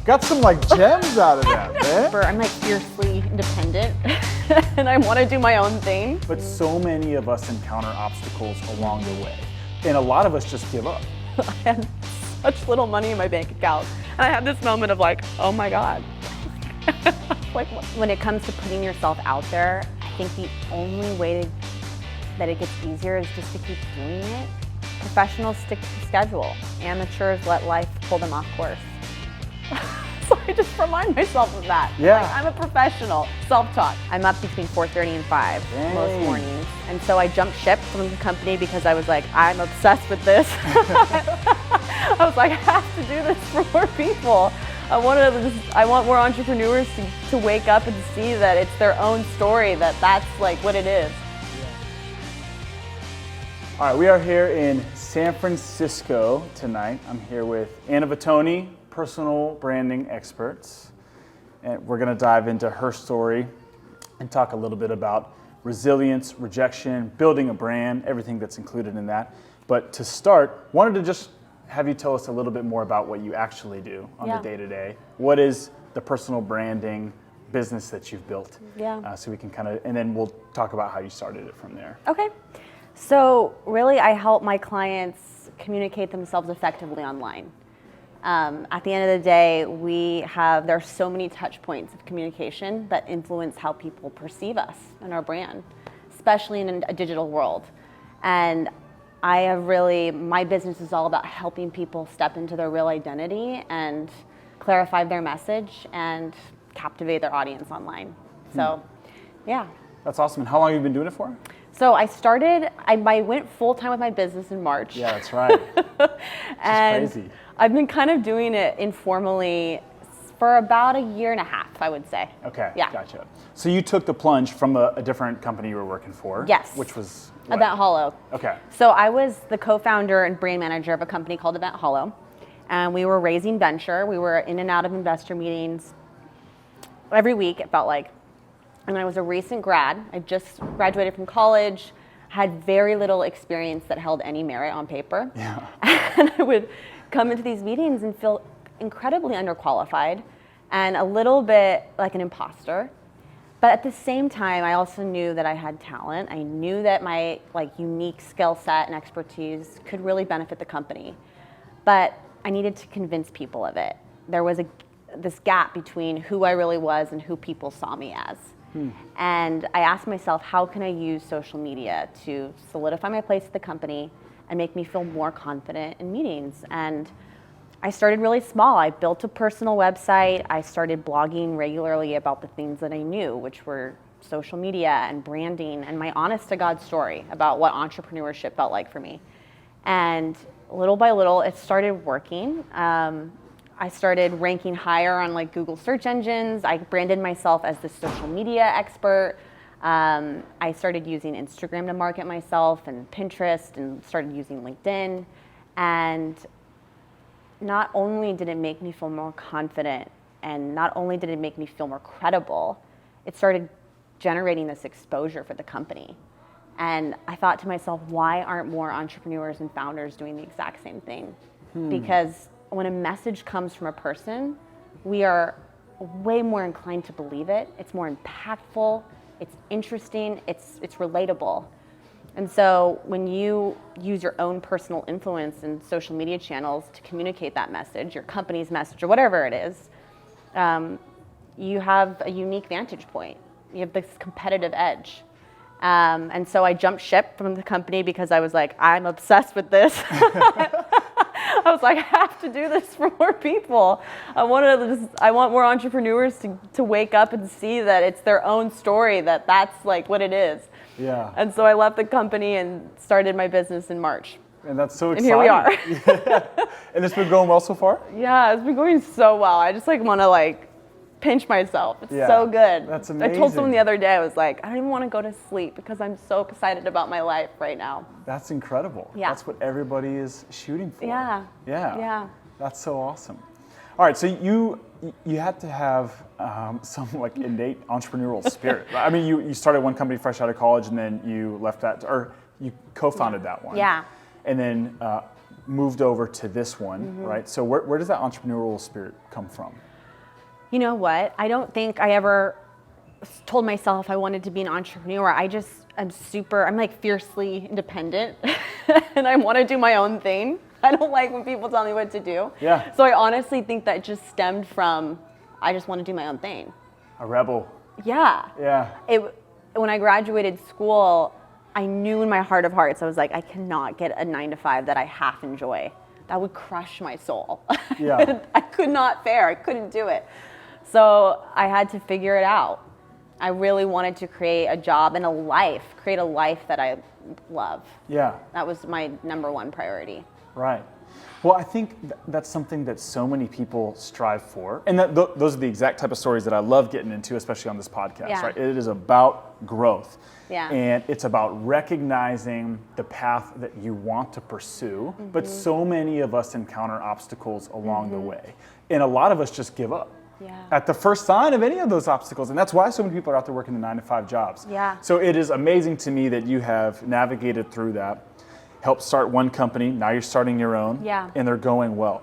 Got some like gems out of that, man. I'm like fiercely independent and I want to do my own thing. But so many of us encounter obstacles along the way. And a lot of us just give up. I had such little money in my bank account. And I had this moment of like, oh my God. Like, when it comes to putting yourself out there, I think the only way that it gets easier is just to keep doing it. Professionals stick to the schedule. Amateurs let life pull them off course. So I just remind myself of that. Yeah. Like, I'm a professional. Self-taught. I'm up between 4:30 and 5 most mornings. And so I jumped ship from the company because I was like, I'm obsessed with this. I was like, I have to do this for more people. I want more entrepreneurs to wake up and see that it's their own story, that's like what it is. All right, we are here in San Francisco tonight. I'm here with Anna Vatuone, personal branding experts. And we're gonna dive into her story and talk a little bit about resilience, rejection, building a brand, everything that's included in that. But to start, wanted to just have you tell us a little bit more about what you actually do on the day-to-day. What is the personal branding business that you've built? Yeah. So we can and then we'll talk about how you started it from there. Okay. So really, I help my clients communicate themselves effectively online. At the end of the day, there are so many touch points of communication that influence how people perceive us and our brand, especially in a digital world. And my business is all about helping people step into their real identity and clarify their message and captivate their audience online. So, yeah. That's awesome. And how long have you been doing it for? So I went full-time with my business in March. Yeah, that's right. And crazy. I've been kind of doing it informally for about a year and a half, I would say. Okay, yeah. Gotcha. So you took the plunge from a different company you were working for. Yes. Which was what? Event Hollow. Okay. So I was the co-founder and brand manager of a company called Event Hollow. And we were raising venture. We were in and out of investor meetings every week, it felt like. And I was a recent grad. I just graduated from college, had very little experience that held any merit on paper. Yeah. And I would come into these meetings and feel incredibly underqualified and a little bit like an imposter. But at the same time, I also knew that I had talent. I knew that my unique skill set and expertise could really benefit the company. But I needed to convince people of it. There was this gap between who I really was and who people saw me as. And I asked myself, how can I use social media to solidify my place at the company and make me feel more confident in meetings? And I started really small. I built a personal website. I started blogging regularly about the things that I knew, which were social media and branding and my honest to God story about what entrepreneurship felt like for me. And little by little, it started working. I started ranking higher on Google search engines. I branded myself as the social media expert. I started using Instagram to market myself and Pinterest and started using LinkedIn. And not only did it make me feel more confident and not only did it make me feel more credible, it started generating this exposure for the company. And I thought to myself, why aren't more entrepreneurs and founders doing the exact same thing? Because when a message comes from a person, we are way more inclined to believe it. It's more impactful, it's interesting, it's relatable. And so when you use your own personal influence in social media channels to communicate that message, your company's message, or whatever it is, you have a unique vantage point. You have this competitive edge. And so I jumped ship from the company because I was like, I'm obsessed with this. I was like, I have to do this for more people. I want more entrepreneurs to wake up and see that it's their own story, that's what it is. Yeah. And so I left the company and started my business in March. And that's so exciting. And here we are. Yeah. And it's been going well so far? Yeah, it's been going so well. I just want to pinch myself. It's so good. That's amazing. I told someone the other day, I was like, I don't even want to go to sleep because I'm so excited about my life right now. That's incredible. Yeah. That's what everybody is shooting for. Yeah. Yeah. Yeah. That's so awesome. All right, so you had to have some innate entrepreneurial spirit. I mean, you started one company fresh out of college, and then you left that, or you co-founded that one. Yeah. And then moved over to this one, right? So where does that entrepreneurial spirit come from? You know what? I don't think I ever told myself I wanted to be an entrepreneur. I'm like fiercely independent and I want to do my own thing. I don't like when people tell me what to do. Yeah. So I honestly think that just stemmed from, I just want to do my own thing. A rebel. Yeah. Yeah. When I graduated school, I knew in my heart of hearts, I was like, I cannot get a 9-to-5 that I half enjoy. That would crush my soul. Yeah. I could not fare. I couldn't do it. So I had to figure it out. I really wanted to create a job and create a life that I love. Yeah. That was my number one priority. Right. Well, I think that's something that so many people strive for. And those are the exact type of stories that I love getting into, especially on this podcast, Yeah. right? It is about growth. Yeah. And it's about recognizing the path that you want to pursue. But so many of us encounter obstacles along the way. And a lot of us just give up. Yeah. At the first sign of any of those obstacles. And that's why so many people are out there working the 9-to-5 jobs. Yeah. So it is amazing to me that you have navigated through that, helped start one company, now you're starting your own, Yeah. and they're going well.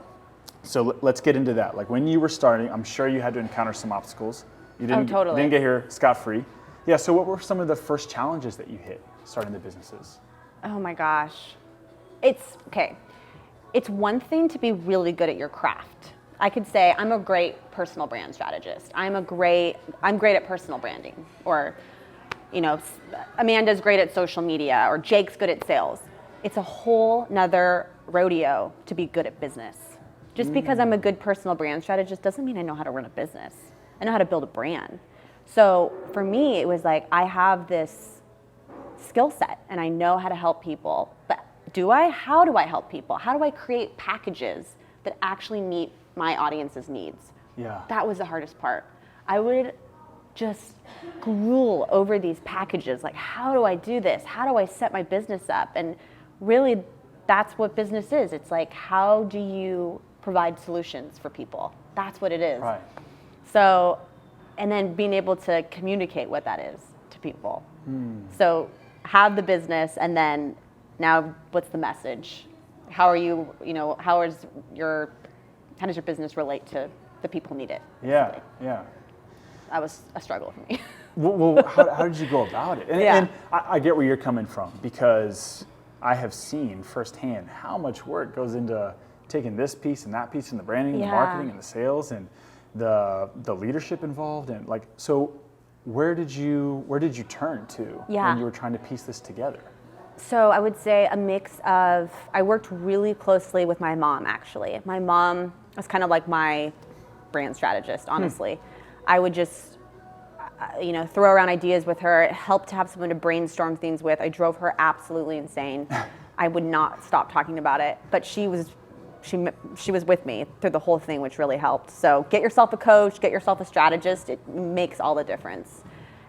So let's get into that. Like when you were starting, I'm sure you had to encounter some obstacles. You didn't, totally. didn't get here scot-free. Yeah, so what were some of the first challenges that you hit starting the businesses? Oh my gosh. It's one thing to be really good at your craft. I could say I'm a great personal brand strategist. I'm great at personal branding, or Amanda's great at social media, or Jake's good at sales. It's a whole nother rodeo to be good at business. Just because I'm a good personal brand strategist doesn't mean I know how to run a business. I know how to build a brand. So for me, it was like, I have this skill set and I know how to help people, but how do I help people? How do I create packages that actually meet my audience's needs? Yeah. That was the hardest part. I would just gruel over these packages. Like, how do I do this? How do I set my business up? And really, that's what business is. It's like, how do you provide solutions for people? That's what it is. Right. So, and then being able to communicate what that is to people. So have the business, and then now what's the message? How are you, how does your business relate to the people who need it? Yeah, basically? yeah. That was a struggle for me. Well, how did you go about it? And I get where you're coming from, because I have seen firsthand how much work goes into taking this piece and that piece, and the branding, and the marketing, and the sales, and the leadership involved, and so where did you turn to when you were trying to piece this together? So I would say a mix of, I worked really closely with my mom, actually. My mom was kind of like my brand strategist, honestly. I would just, throw around ideas with her. It helped to have someone to brainstorm things with. I drove her absolutely insane. I would not stop talking about it, but she was with me through the whole thing, which really helped. So get yourself a coach, get yourself a strategist. It makes all the difference.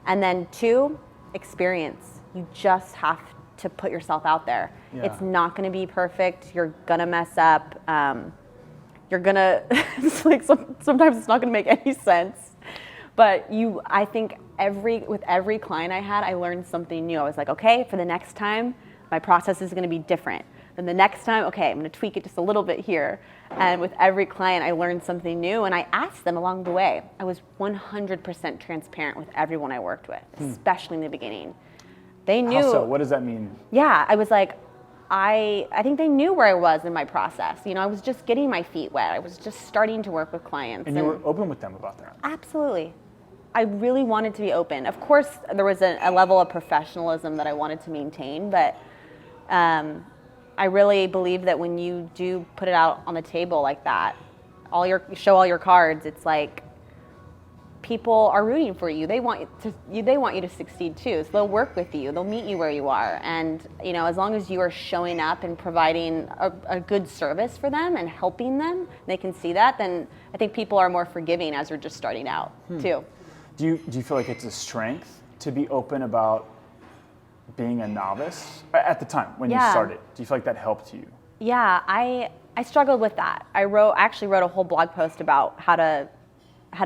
And then 2, experience. You just have to put yourself out there. Yeah. It's not going to be perfect. You're going to mess up. You're going to, sometimes it's not going to make any sense. But I think with every client I had, I learned something new. I was like, okay, for the next time, my process is going to be different. Then the next time, okay, I'm going to tweak it just a little bit here. And with every client, I learned something new, and I asked them along the way. I was 100% transparent with everyone I worked with, especially in the beginning. They knew. How so? What does that mean? Yeah, I was like, I think they knew where I was in my process. I was just getting my feet wet. I was just starting to work with clients. And you were open with them about that? Absolutely. I really wanted to be open. Of course, there was a level of professionalism that I wanted to maintain, but I really believe that when you do put it out on the table like that, show all your cards, it's like people are rooting for you. They want you to succeed too. So they'll work with you. They'll meet you where you are. And as long as you are showing up and providing a good service for them and helping them, they can see that, then I think people are more forgiving as they're just starting out too. Do you feel like it's a strength to be open about being a novice at the time when you started? Do you feel like that helped you? Yeah, I struggled with that. I actually wrote a whole blog post about how to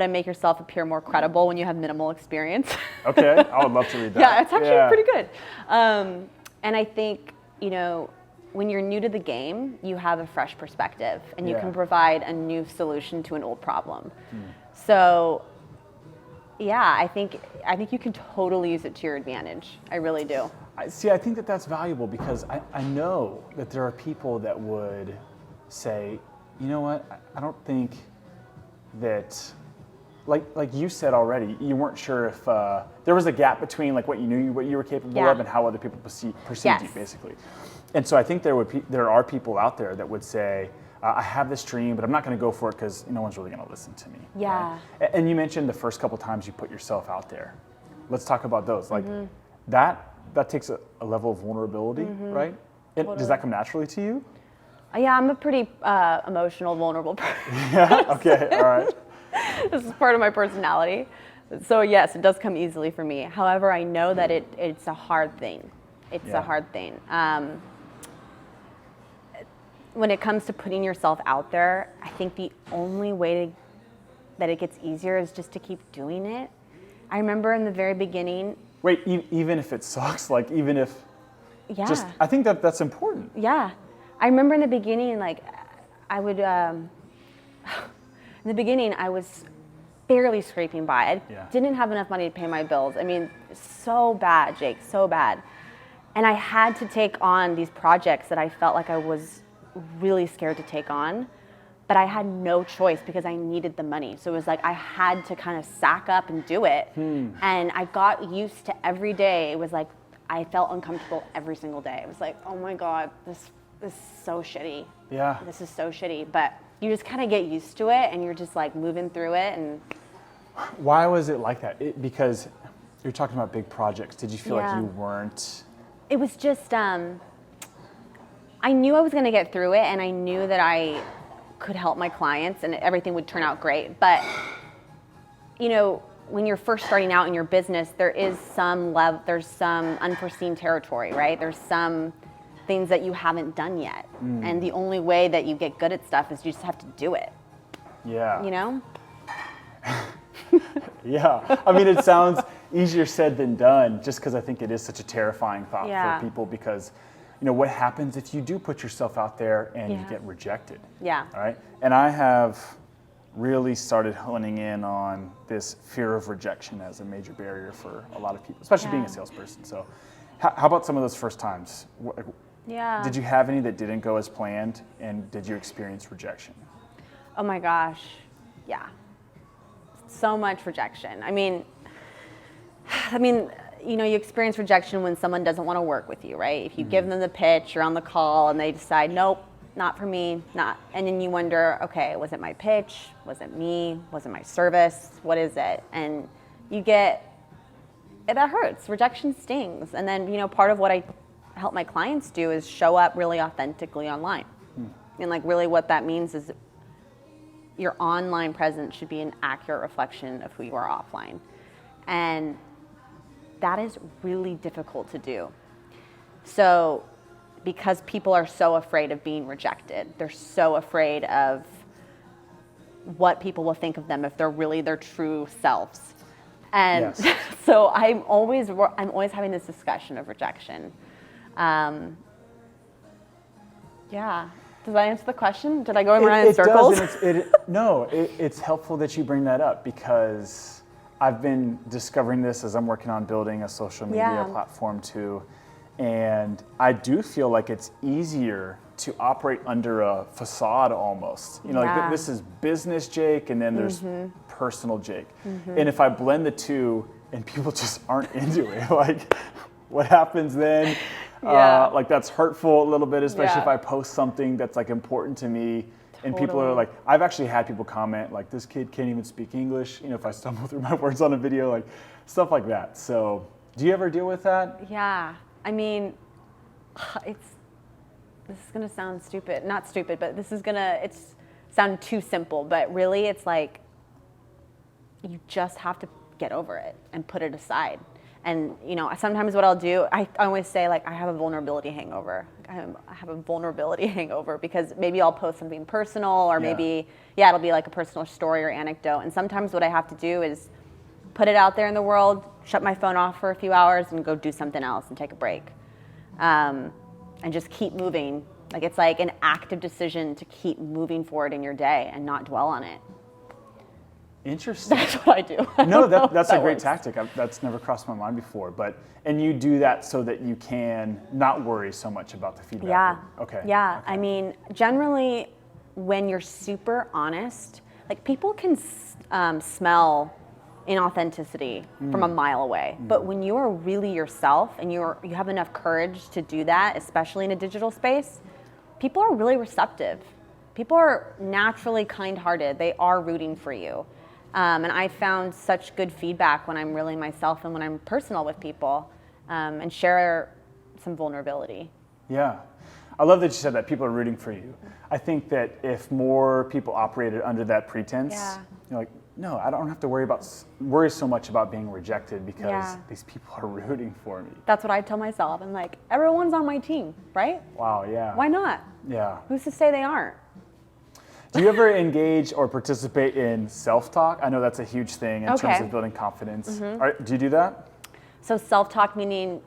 make yourself appear more credible when you have minimal experience. Okay, I would love to read that. Yeah, it's actually pretty good. And I think, when you're new to the game, you have a fresh perspective and you Yeah. can provide a new solution to an old problem. So yeah, I think you can totally use it to your advantage. I really do. I think that that's valuable because I know that there are people that would say, you know what, I don't think that, like you said already, you weren't sure if there was a gap between like what you knew, what you were capable Yeah. of, and how other people perceived Yes. you, basically. And so I think there are people out there that would say, I have this dream, but I'm not going to go for it because no one's really going to listen to me. Yeah. Right? And you mentioned the first couple times you put yourself out there. Let's talk about those. Like that takes a level of vulnerability, right? And does that come naturally to you? Yeah, I'm a pretty emotional, vulnerable person. Yeah. Okay. All right. This is part of my personality. So yes, it does come easily for me. However, I know that it's a hard thing. It's Yeah. a hard thing. When it comes to putting yourself out there, I think the only way that it gets easier is just to keep doing it. I remember in the very beginning. Wait, even if it sucks, like even if, Yeah. I think that's important. Yeah. I remember in the beginning, like, I would, in the beginning, I was barely scraping by. I didn't have enough money to pay my bills. I mean, so bad, Jake, so bad. And I had to take on these projects that I felt like I was really scared to take on, but I had no choice because I needed the money. So it was like I had to kind of sack up and do it. And I got used to every day. It was like I felt uncomfortable every single day. It was like, oh my God, this is so shitty. Yeah. This is so shitty. But you just kind of get used to it and you're just like moving through it. And Why was it like that? Because you're talking about big projects. Did you feel like you weren't? it was just, I knew I was going to get through it and I knew that I could help my clients and everything would turn out great. But, you know, when you're first starting out in your business, there's some unforeseen territory, right? There's some things that you haven't done yet. And the only way that you get good at stuff is you just have to do it. Yeah. You know? Yeah. I mean, it sounds easier said than done just because I think it is such a terrifying thought for people because, you know, what happens if you do put yourself out there and you get rejected? Yeah. All right. And I have really started honing in on this fear of rejection as a major barrier for a lot of people, especially being a salesperson. So how about some of those first times? Yeah. Did you have any that didn't go as planned and did you experience rejection? Oh my gosh. Yeah. So much rejection. I mean, you know, you experience rejection when someone doesn't want to work with you, right? If you give them the pitch, you're on the call and they decide, nope, not for me, not. And then you wonder, okay, was it my pitch? Was it me? Was it my service? What is it? And that hurts. Rejection stings. And then, you know, part of what I help my clients do is show up really authentically online. And like really what that means is your online presence should be an accurate reflection of who you are offline. And that is really difficult to do. So because people are so afraid of being rejected, they're so afraid of what people will think of them if they're really their true selves. And so I'm always having this discussion of rejection. Yeah. Does that answer the question? Did I go around in circles? No, it's helpful that you bring that up because I've been discovering this as I'm working on building a social media platform too. And I do feel like it's easier to operate under a facade almost. You know, like this is business Jake and then there's personal Jake. And if I blend the two and people just aren't into it, like what happens then? Like that's hurtful a little bit, especially if I post something that's like important to me. And people are like, I've actually had people comment like, this kid can't even speak English. You know, if I stumble through my words on a video, like stuff like that. So do you ever deal with that? Yeah. I mean, this is going to sound stupid. Not stupid, but it's sound too simple. But really, it's like, you just have to get over it and put it aside. And, you know, sometimes what I'll do, I always say, like, I have a vulnerability hangover. I have a vulnerability hangover because maybe I'll post something personal or maybe, it'll be like a personal story or anecdote. And sometimes what I have to do is put it out there in the world, shut my phone off for a few hours and go do something else and take a break. And and just keep moving. Like it's like an active decision to keep moving forward in your day and not dwell on it. Interesting. That's what I do. No, that's a great tactic. That's never crossed my mind before. And you do that so that you can not worry so much about the feedback. Yeah. Okay. Yeah. Okay. I mean, generally, when you're super honest, like people can smell inauthenticity from a mile away. But when you are really yourself and you have enough courage to do that, especially in a digital space, people are really receptive. People are naturally kind-hearted. They are rooting for you. And I found such good feedback when I'm really myself and when I'm personal with people and share some vulnerability. Yeah. I love that you said that people are rooting for you. I think that if more people operated under that pretense, you're like, no, I don't have to worry so much about being rejected because these people are rooting for me. That's what I tell myself. I'm like, everyone's on my team, right? Wow, yeah. Why not? Yeah. Who's to say they aren't? Do you ever engage or participate in self-talk? I know that's a huge thing in terms of building confidence. Do you do that? So self-talk meaning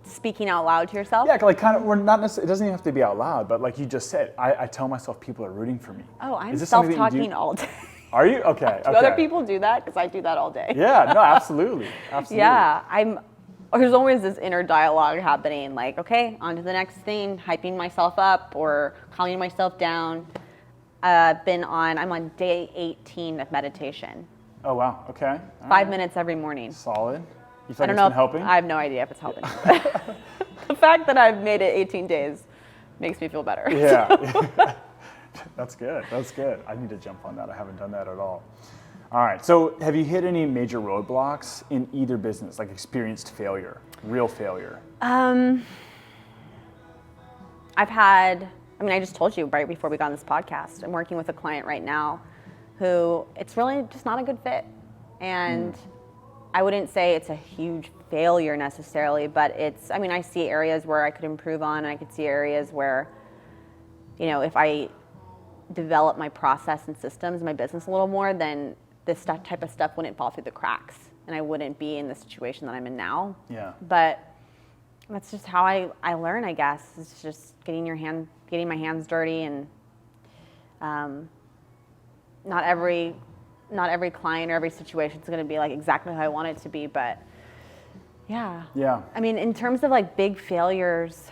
speaking out loud to yourself? Yeah, like kind of. We're not necessarily. It doesn't even have to be out loud, but like you just said, I tell myself people are rooting for me. Oh, I'm Is this something that you self-talking do? all day. Are you? Okay. Do other people do that? Because I do that all day. Yeah. No. Absolutely. Absolutely. Yeah. There's always this inner dialogue happening. Like, okay, on to the next thing. Hyping myself up or calming myself down. I'm on day 18 of meditation. Oh wow. Okay. All 5 minutes every morning. Solid. You feel I don't like know. It's been helping? I have no idea if it's helping. The fact that I've made it 18 days makes me feel better. Yeah. That's good. That's good. I need to jump on that. I haven't done that at all. All right. So have you hit any major roadblocks in either business, like experienced failure, real failure? I just told you right before we got on this podcast, I'm working with a client right now who it's really just not a good fit. And I wouldn't say it's a huge failure necessarily, but I see areas where I could improve on, and I could see areas where, if I develop my process and systems, my business a little more, then this type of stuff wouldn't fall through the cracks, and I wouldn't be in the situation that I'm in now. Yeah. But that's just how I learn, I guess. It's just getting my hands dirty, and not every client or every situation is going to be like exactly how I want it to be, but yeah. Yeah. I mean, in terms of like big failures,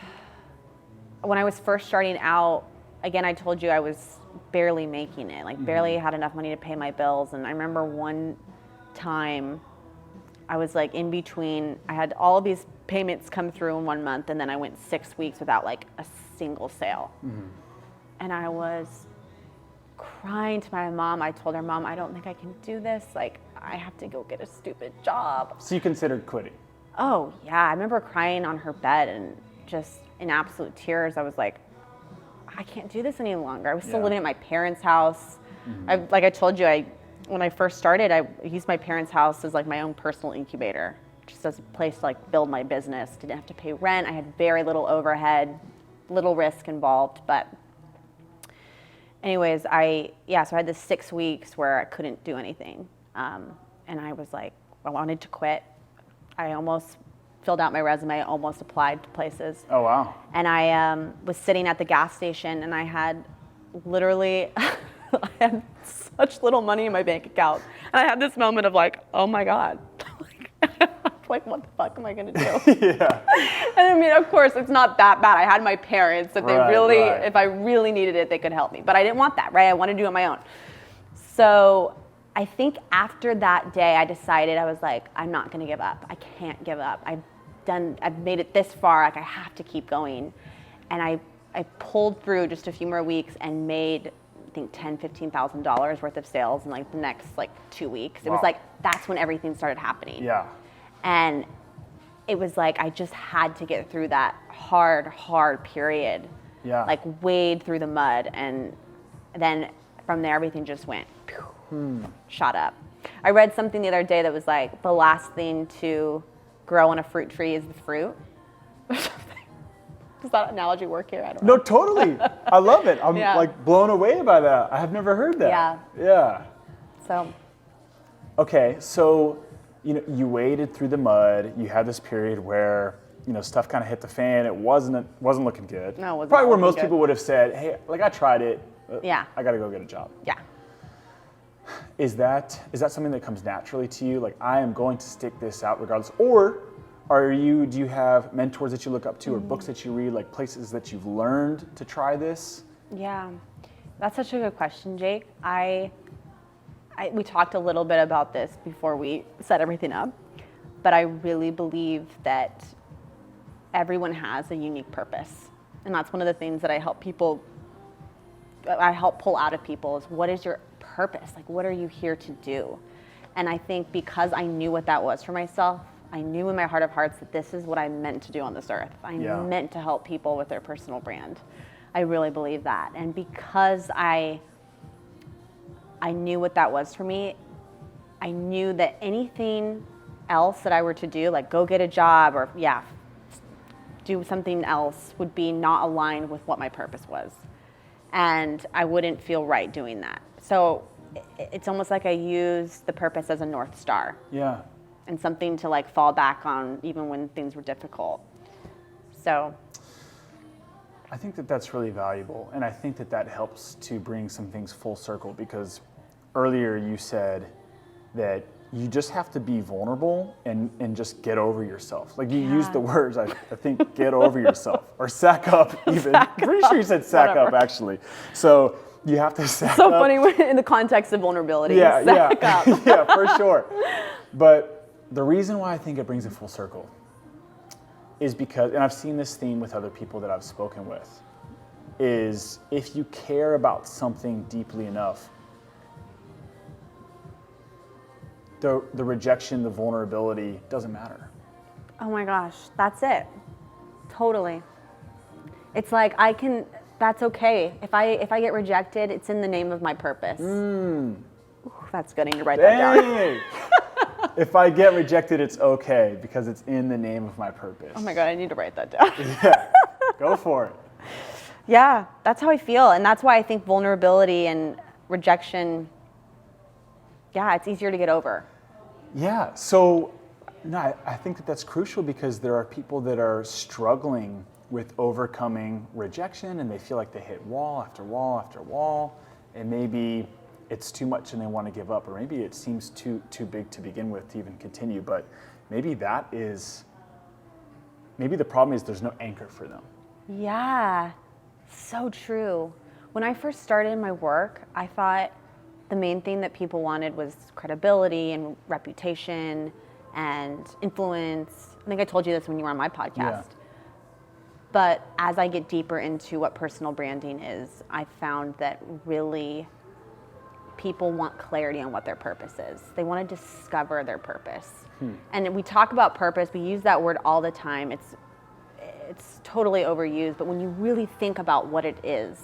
when I was first starting out, again, I told you I was barely making it, like barely had enough money to pay my bills. And I remember one time I was like in between, I had all of these payments come through in 1 month, and then I went 6 weeks without like a single sale. And I was crying to my mom. I told her, Mom, I don't think I can do this. Like, I have to go get a stupid job. So you considered quitting? Oh, yeah. I remember crying on her bed and just in absolute tears. I was like, I can't do this any longer. I was still living at my parents' house. Like I told you, when I first started, I used my parents' house as like my own personal incubator, just as a place to like build my business. Didn't have to pay rent. I had very little overhead, little risk involved. But anyways, so I had this 6 weeks where I couldn't do anything. And I was like, I wanted to quit. I almost filled out my resume, almost applied to places. Oh, wow. And I was sitting at the gas station, and I had literally, I had such little money in my bank account. And I had this moment of like, oh my God. Like, what the fuck am I gonna do? Yeah. And I mean, of course, it's not that bad. I had my parents that if I really needed it, they could help me. But I didn't want that, right? I wanted to do it on my own. So I think after that day, I decided, I was like, I'm not gonna give up. I can't give up. I've made it this far, like I have to keep going. And I pulled through just a few more weeks and made, I think, $10,000, $15,000 worth of sales in like the next 2 weeks. It was like, that's when everything started happening. Yeah. And it was like, I just had to get through that hard period. Yeah. Like wade through the mud. And then from there, everything just went, shot up. I read something the other day that was like, the last thing to grow on a fruit tree is the fruit. Does that analogy work here? I don't know. No, totally. I love it. I'm like blown away by that. I have never heard that. Yeah. Yeah. So. Okay, so you waded through the mud. You had this period where stuff kind of hit the fan. It wasn't looking good. No, it wasn't Probably where looking most good. people would have said, hey, like I tried it. Yeah. I got to go get a job. Yeah. Is that something that comes naturally to you? Like, I am going to stick this out regardless? Or do you have mentors that you look up to or books that you read, like places that you've learned to try this? Yeah, that's such a good question, Jake. We talked a little bit about this before we set everything up, but I really believe that everyone has a unique purpose. And that's one of the things that I help pull out of people is, what is your purpose? Like, what are you here to do? And I think because I knew what that was for myself, I knew in my heart of hearts that this is what I meant to do on this earth. I meant to help people with their personal brand. I really believe that. And because I knew what that was for me, I knew that anything else that I were to do, like go get a job or do something else, would be not aligned with what my purpose was. And I wouldn't feel right doing that. So it's almost like I use the purpose as a North Star. Yeah. And something to like fall back on even when things were difficult. So I think that that's really valuable. And I think that that helps to bring some things full circle, because earlier you said that you just have to be vulnerable and just get over yourself. Like you used the words, I think, get over yourself or sack up even. Pretty sure you said sack up actually. So you have to sack up. So funny in the context of vulnerability. Sack up. Yeah, for sure. But the reason why I think it brings it full circle is because, and I've seen this theme with other people that I've spoken with, is if you care about something deeply enough, the rejection, the vulnerability doesn't matter. Oh my gosh, that's it. Totally. It's like that's okay. If I get rejected, it's in the name of my purpose. Ooh, that's good. I need to write that down. If I get rejected, it's okay because it's in the name of my purpose. Oh my God, I need to write that down. Yeah, go for it. Yeah, that's how I feel. And that's why I think vulnerability and rejection, it's easier to get over. Yeah, so no, I think that that's crucial because there are people that are struggling with overcoming rejection and they feel like they hit wall after wall after wall, and maybe it's too much and they want to give up, or maybe it seems too big to begin with to even continue, but maybe the problem is there's no anchor for them. Yeah, so true. When I first started my work, I thought the main thing that people wanted was credibility and reputation and influence. I think I told you this when you were on my podcast. Yeah. But as I get deeper into what personal branding is, I found that really people want clarity on what their purpose is. They want to discover their purpose. And we talk about purpose, we use that word all the time. It's totally overused, but when you really think about what it is,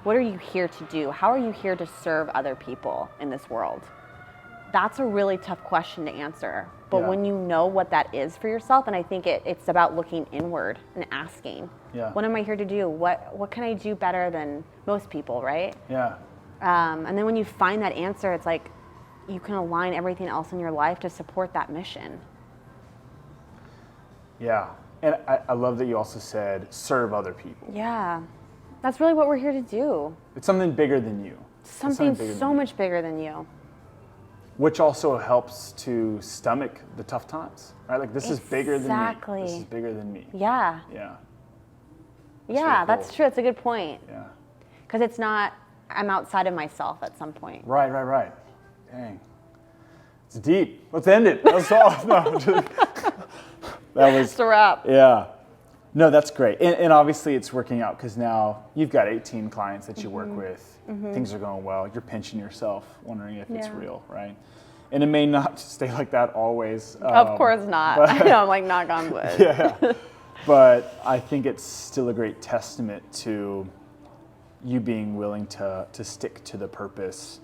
what are you here to do? How are you here to serve other people in this world? That's a really tough question to answer. But when you know what that is for yourself, and I think it's about looking inward and asking, what am I here to do? What can I do better than most people, right? Yeah. And then when you find that answer, it's like you can align everything else in your life to support that mission. Yeah. And I love that you also said serve other people. Yeah. That's really what we're here to do. It's something bigger than you. Something so much bigger than you. Which also helps to stomach the tough times, right? Like this is bigger than me. This is bigger than me. Yeah. Yeah. Yeah, that's true. It's a good point. Yeah. Because it's not, I'm outside of myself at some point. Right. Dang. It's deep. Let's end it. That's all. That was a wrap. Yeah. No, that's great. And obviously it's working out because now you've got 18 clients that you work with. Things are going well. You're pinching yourself, wondering if it's real, right? And it may not stay like that always. Of course not. I know, I'm like, knock on wood. Yeah. But I think it's still a great testament to you being willing to stick to the purpose.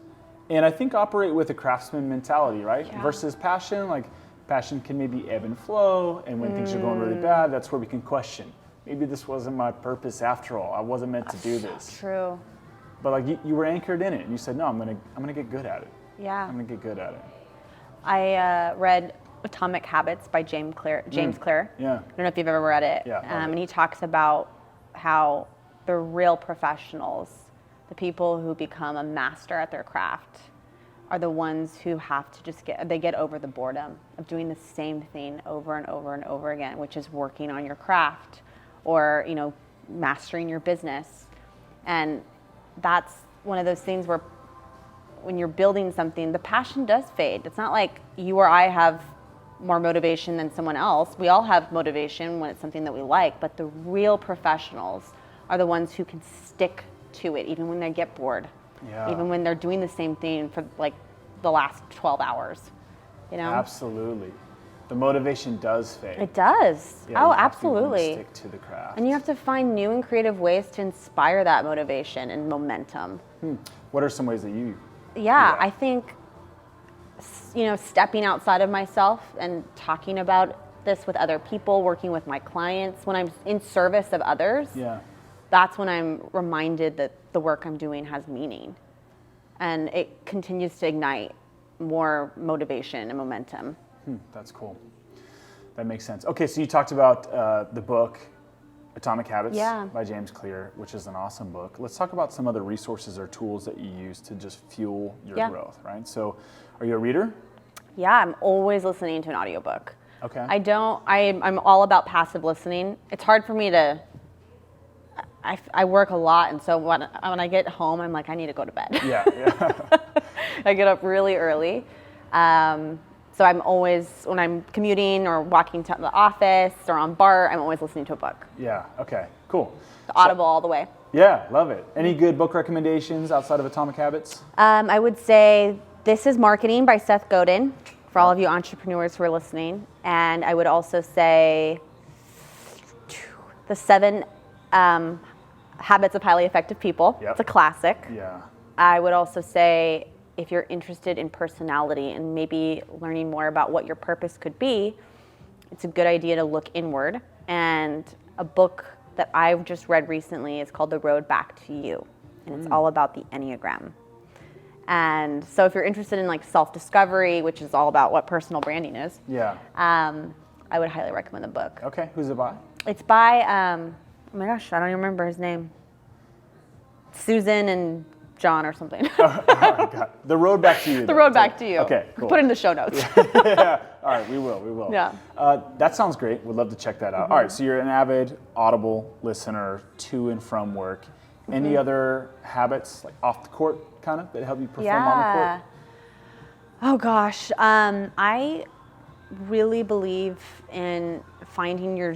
And I think operate with a craftsman mentality, right? Yeah. Versus passion. Like passion can maybe ebb and flow. And when things are going really bad, that's where we can question. Maybe this wasn't my purpose after all. I wasn't meant to do this. True. But like you were anchored in it, and you said, "No, I'm gonna get good at it." Yeah. I'm gonna get good at it. I read Atomic Habits by James Clear. Yeah. I don't know if you've ever read it. Yeah, and he talks about how the real professionals, the people who become a master at their craft, are the ones who have to just get over the boredom of doing the same thing over and over and over again, which is working on your craft or, mastering your business. And that's one of those things where when you're building something, the passion does fade. It's not like you or I have more motivation than someone else. We all have motivation when it's something that we like, but the real professionals are the ones who can stick to it even when they get bored. Yeah. Even when they're doing the same thing for like the last 12 hours, Absolutely. The motivation does fade. It does. Yeah, oh, you have to absolutely. stick to the craft. And you have to find new and creative ways to inspire that motivation and momentum. What are some ways that you Yeah, I think, stepping outside of myself and talking about this with other people, working with my clients, when I'm in service of others, that's when I'm reminded that the work I'm doing has meaning. And it continues to ignite more motivation and momentum. That's cool. That makes sense. Okay, so you talked about the book, Atomic Habits by James Clear, which is an awesome book. Let's talk about some other resources or tools that you use to just fuel your growth, right? So are you a reader? Yeah, I'm always listening to an audiobook. Okay. I'm all about passive listening. It's hard for me to, I work a lot, and so when I get home, I'm like, I need to go to bed. Yeah. I get up really early. So I'm always, when I'm commuting or walking to the office or on BART, I'm always listening to a book. Yeah, okay, cool. Audible all the way. Yeah, love it. Any good book recommendations outside of Atomic Habits? I would say This is Marketing by Seth Godin, for all of you entrepreneurs who are listening. And I would also say The 7 Habits of Highly Effective People. Yep. It's a classic. Yeah. I would also say, if you're interested in personality and maybe learning more about what your purpose could be, it's a good idea to look inward. And a book that I've just read recently is called The Road Back to You. And it's all about the Enneagram. And so if you're interested in like self-discovery, which is all about what personal branding is, I would highly recommend the book. Okay, who's it by? It's by, oh my gosh, I don't even remember his name. Susan and John or something. Oh my God. The Road Back to You. The Road Back to You. Okay, cool. Put it in the show notes. Yeah. All right, we will. Yeah. That sounds great. We'd love to check that out. All right, so you're an avid Audible listener to and from work. Any other habits, like off the court kind of, that help you perform on the court? Oh gosh, I really believe in finding your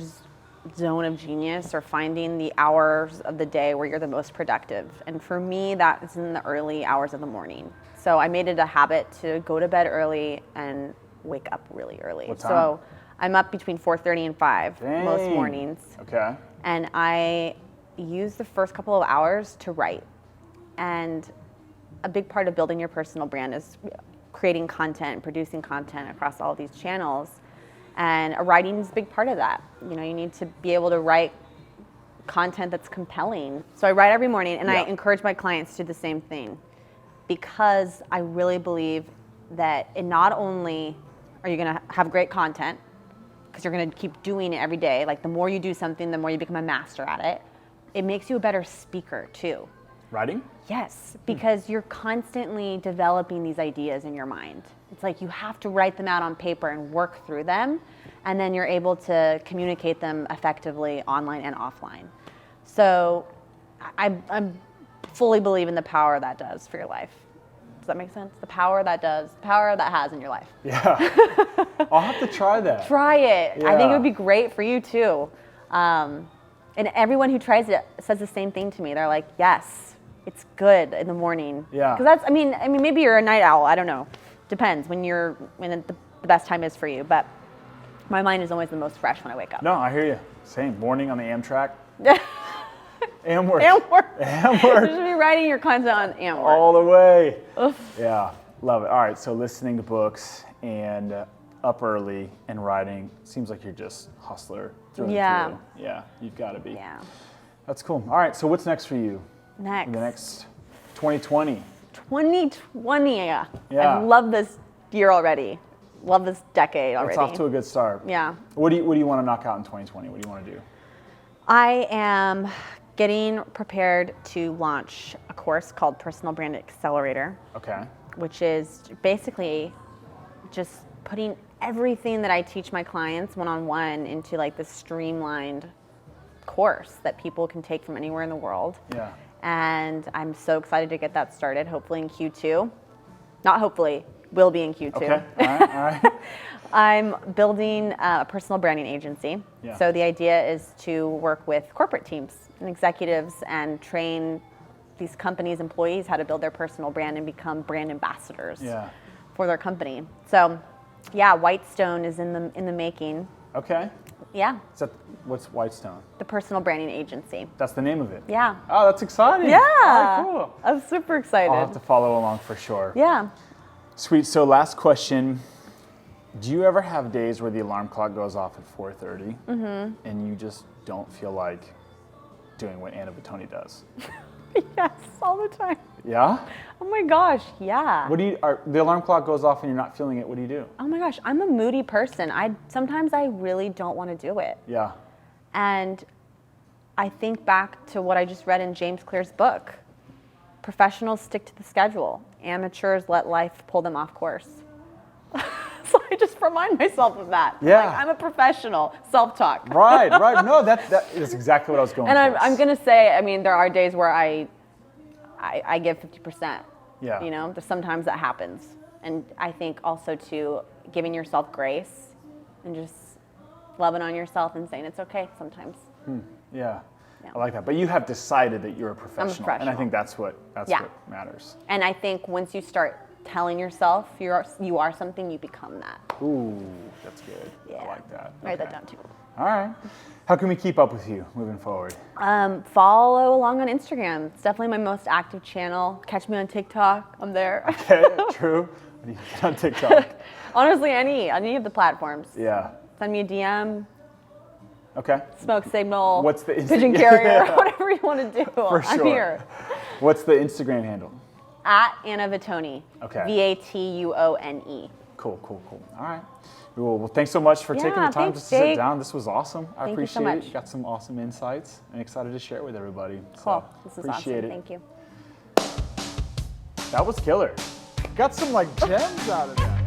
zone of genius or finding the hours of the day where you're the most productive. And for me, that is in the early hours of the morning. So I made it a habit to go to bed early and wake up really early. What time? So I'm up between 4:30 and 5 Dang. most mornings. Okay. And I use the first couple of hours to write. And a big part of building your personal brand is creating content, producing content across all these channels. And writing is a big part of that. You need to be able to write content that's compelling. So I write every morning, and I encourage my clients to do the same thing, because I really believe that not only are you going to have great content, because you're going to keep doing it every day. Like the more you do something, the more you become a master at it. It makes you a better speaker too. Writing? Yes, because you're constantly developing these ideas in your mind. It's like you have to write them out on paper and work through them, and then you're able to communicate them effectively online and offline. So I fully believe in the power that does for your life. Does that make sense? The power that has in your life. Yeah. I'll have to try that. Try it. Yeah. I think it would be great for you too. And everyone who tries it says the same thing to me. They're like, yes, it's good in the morning. Yeah. Because that's, I mean, maybe you're a night owl. I don't know. Depends when the best time is for you. But my mind is always the most fresh when I wake up. No, I hear you. Same. Morning on the Amtrak. Amworth. You should be writing your content on Amworth. All the way. Oof. Yeah, love it. All right, so listening to books and up early and writing. Seems like you're just hustler through and through. Yeah, you've got to be. Yeah. That's cool. All right, so what's next for you? In the next 2020? 2020. Yeah. I love this year already. love this decade already. It's off to a good start. Yeah. What do you want to knock out in 2020? What do you want to do? I am getting prepared to launch a course called Personal Brand Accelerator. Okay. Which is basically just putting everything that I teach my clients one-on-one into like this streamlined course that people can take from anywhere in the world. Yeah. And I'm so excited to get that started, hopefully in Q2. Not hopefully, will be in Q2. Okay, all right. I'm building a personal branding agency. Yeah. So the idea is to work with corporate teams and executives and train these companies' employees how to build their personal brand and become brand ambassadors for their company. So yeah, Whitestone is in the making. Okay. Yeah. What's Whitestone? The personal branding agency. That's the name of it? Yeah. Oh, that's exciting. Yeah. All right, cool. I'm super excited. I'll have to follow along for sure. Yeah. Sweet. So last question. Do you ever have days where the alarm clock goes off at 4:30 and you just don't feel like doing what Anna Vatuone does? Yes, all the time. Yeah? Oh my gosh, yeah. The alarm clock goes off and you're not feeling it, what do you do? Oh my gosh, I'm a moody person. Sometimes I really don't want to do it. Yeah. And I think back to what I just read in James Clear's book. Professionals stick to the schedule. Amateurs let life pull them off course. So I just remind myself of that. Yeah. Like, I'm a professional. Self-talk. Right. No, that is exactly what I was going for. And I'm going to say, I mean, there are days where I give 50%. Yeah. You know, sometimes that happens. And I think also too, giving yourself grace and just loving on yourself and saying it's okay sometimes. Yeah. I like that. But you have decided that you're a professional. I'm a professional. And I think that's what matters. And I think once you start telling yourself you are something, you become that. Ooh, that's good. Yeah. I like that. Write that down too. All right. How can we keep up with you moving forward? Follow along on Instagram. It's definitely my most active channel. Catch me on TikTok. I'm there. Okay, true. What do you get on TikTok? Honestly, any of the platforms. Yeah. Send me a DM. Okay. Smoke signal. What's the pigeon carrier? Whatever you want to do. For I'm sure. here. What's the Instagram handle? At Anna Vatuone. Okay. Vatuone. Cool. All right. Well, thanks so much for taking the time to sit down. This was awesome. I Thank appreciate you so it. much. You got some awesome insights and excited to share it with everybody. Cool. So, This is appreciate awesome. it. Thank you. That was killer. Got some gems out of that.